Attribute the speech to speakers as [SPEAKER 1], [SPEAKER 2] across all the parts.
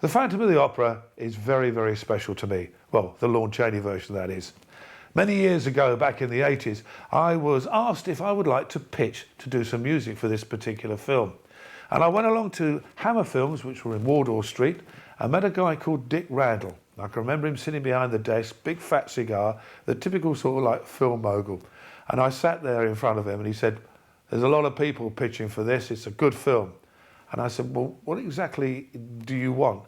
[SPEAKER 1] The Phantom of the Opera is very, very special to me. Well, the Lon Chaney version, that is. Many years ago, back in the 80s, I was asked if I would like to pitch to do some music for this particular film. And I went along to Hammer Films, which were in Wardour Street, and met a guy called Dick Randall. I can remember him sitting behind the desk, big fat cigar, the typical sort of like film mogul. And I sat there in front of him and he said, "There's a lot of people pitching for this, it's a good film." And I said, "Well, what exactly do you want?"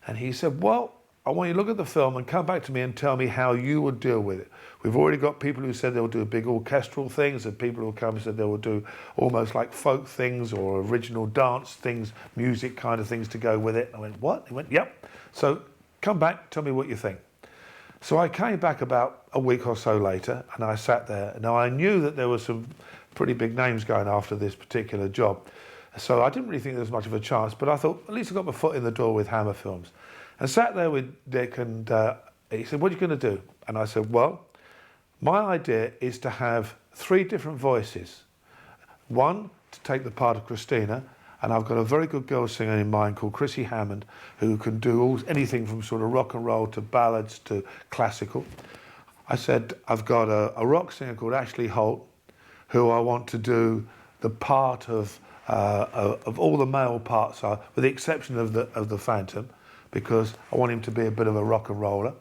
[SPEAKER 1] And he said, "Well, I want you to look at the film and come back to me and tell me how you would deal with it. We've already got people who said they'll do big orchestral things, and people who come and said they will do almost like folk things or original dance things, music kind of things to go with it." I went, "What?" He went, "Yep. So come back, tell me what you think." So I came back about a week or so later and I sat there. Now I knew that there were some pretty big names going after this particular job. So I didn't really think there was much of a chance, but I thought, at least I got my foot in the door with Hammer Films. And sat there with Dick and he said, "What are you going to do?" And I said, "Well, my idea is to have 3 different voices. One to take the part of Christina, and I've got a very good girl singer in mind called Chrissy Hammond, who can do anything from sort of rock and roll to ballads to classical. I said, I've got a rock singer called Ashley Holt, who I want to do the part of all the male parts, with the exception of the Phantom, because I want him to be a bit of a rock and roller.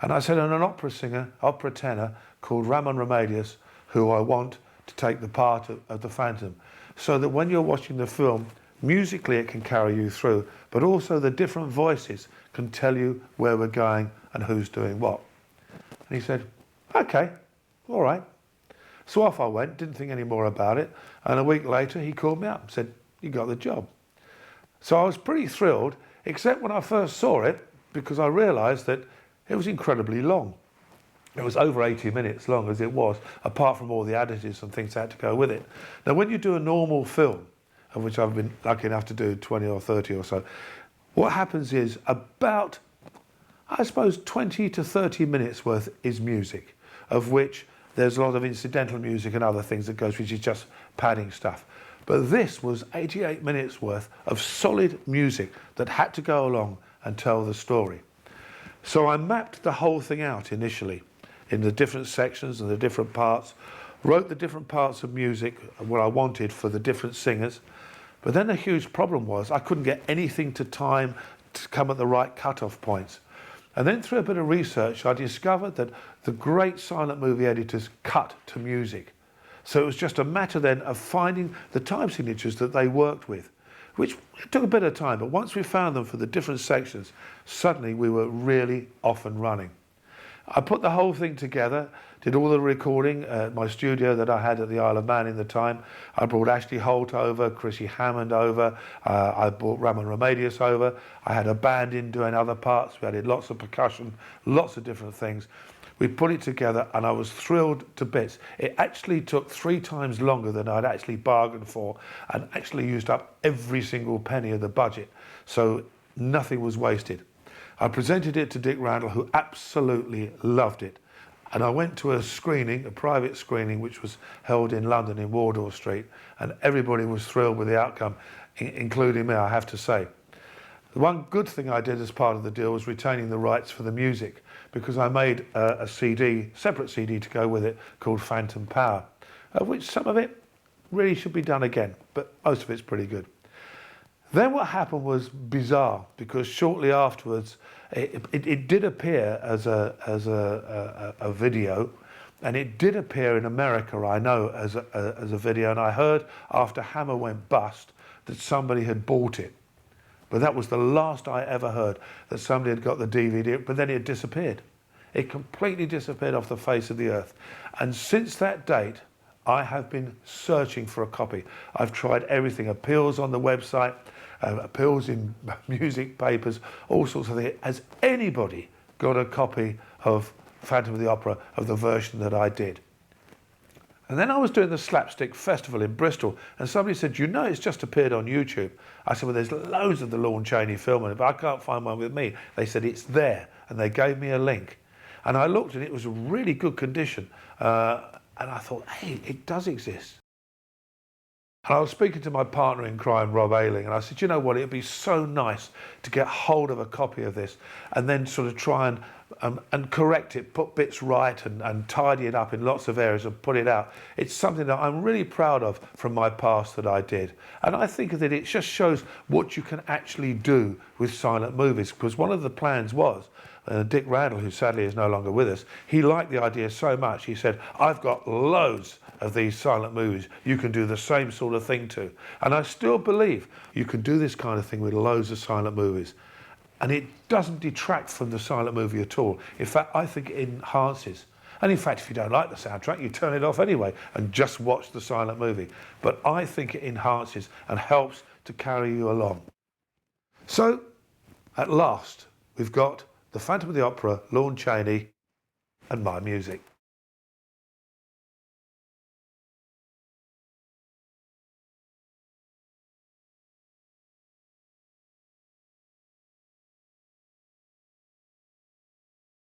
[SPEAKER 1] And I said, and an opera singer, opera tenor called Ramon Remedios, who I want to take the part of the Phantom, so that when you're watching the film, musically it can carry you through, but also the different voices can tell you where we're going and who's doing what." And he said, "Okay, all right." So off I went, didn't think any more about it, and a week later he called me up and said, "You got the job." So I was pretty thrilled, except when I first saw it, because I realised that it was incredibly long. It was over 80 minutes long as it was, apart from all the additives and things that had to go with it. Now when you do a normal film, of which I've been lucky enough to do 20 or 30 or so, what happens is about, I suppose, 20 to 30 minutes worth is music, of which there's a lot of incidental music and other things that goes, which is just padding stuff. But this was 88 minutes worth of solid music that had to go along and tell the story. So I mapped the whole thing out initially in the different sections and the different parts, wrote the different parts of music, what I wanted for the different singers. But then the huge problem was I couldn't get anything to time to come at the right cut-off points. And then through a bit of research, I discovered that the great silent movie editors cut to music. So it was just a matter then of finding the time signatures that they worked with, which took a bit of time. But once we found them for the different sections, suddenly we were really off and running. I put the whole thing together, did all the recording at my studio that I had at the Isle of Man in the time. I brought Ashley Holt over, Chrissy Hammond over, I brought Ramon Remedios over. I had a band in doing other parts. We added lots of percussion, lots of different things. We put it together and I was thrilled to bits. It actually took 3 times longer than I'd actually bargained for, and actually used up every single penny of the budget. So nothing was wasted. I presented it to Dick Randall, who absolutely loved it. And I went to a screening, a private screening, which was held in London in Wardour Street, and everybody was thrilled with the outcome, including me, I have to say. The one good thing I did as part of the deal was retaining the rights for the music, because I made a CD, separate CD to go with it, called Phantom Power, of which some of it really should be done again, but most of it's pretty good. Then what happened was bizarre, because shortly afterwards it did appear as a video, and it did appear in America, I know, as a video, and I heard after Hammer went bust that somebody had bought it. But that was the last I ever heard, that somebody had got the DVD, but then it disappeared. It completely disappeared off the face of the earth. And since that date, I have been searching for a copy. I've tried everything, appeals on the website, appeals in music papers, all sorts of things. Has anybody got a copy of Phantom of the Opera, of the version that I did? And then I was doing the Slapstick Festival in Bristol, and somebody said, "You know, it's just appeared on YouTube." I said, "Well, there's loads of the Lon Chaney film on it, but I can't find one with me." They said, "It's there," and they gave me a link. And I looked and it was a really good condition. And I thought, hey, it does exist. And I was speaking to my partner in crime, Rob Ayling, and I said, you know what, it'd be so nice to get hold of a copy of this and then sort of try and correct it, put bits right and tidy it up in lots of areas and put it out. It's something that I'm really proud of from my past that I did. And I think that it just shows what you can actually do with silent movies, because one of the plans was, Dick Randall, who sadly is no longer with us, he liked the idea so much, he said, I've got loads of these silent movies you can do the same sort of thing to. And I still believe you can do this kind of thing with loads of silent movies. And it doesn't detract from the silent movie at all. In fact, I think it enhances. And in fact, if you don't like the soundtrack, you turn it off anyway and just watch the silent movie. But I think it enhances and helps to carry you along. So, at last, we've got The Phantom of the Opera, Lorne Chaney, and my music.